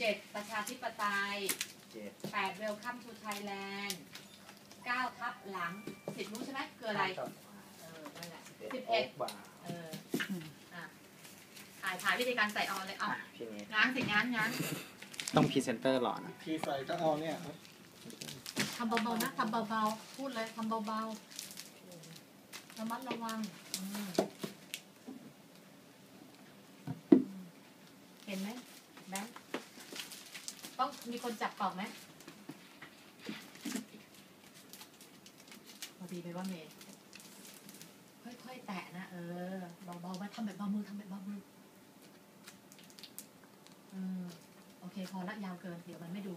7ประชาธิปไตย8 Welcome to Thailand 9ทับหลัง10รู้ใช่ไหมคืออะไรนั่นแหละ11ถ่ายวิธีการใส่ออนเลยง้างสิง้างต้องพรีเซนเตอร์หล่อนะพี่ใส่ก็เอาเนี่ยทำเบาๆนะทำเบาๆพูดเลยทำเบาๆระมัดระวังเห็นไหมแบงค์ต้องมีคนจับกล่องไหมพอดีไปว่าเมย์ค่อยๆแตะนะเบาๆมาทำแบบเบามือโอเคพอละยาวเกินเดี๋ยวมันไม่ดู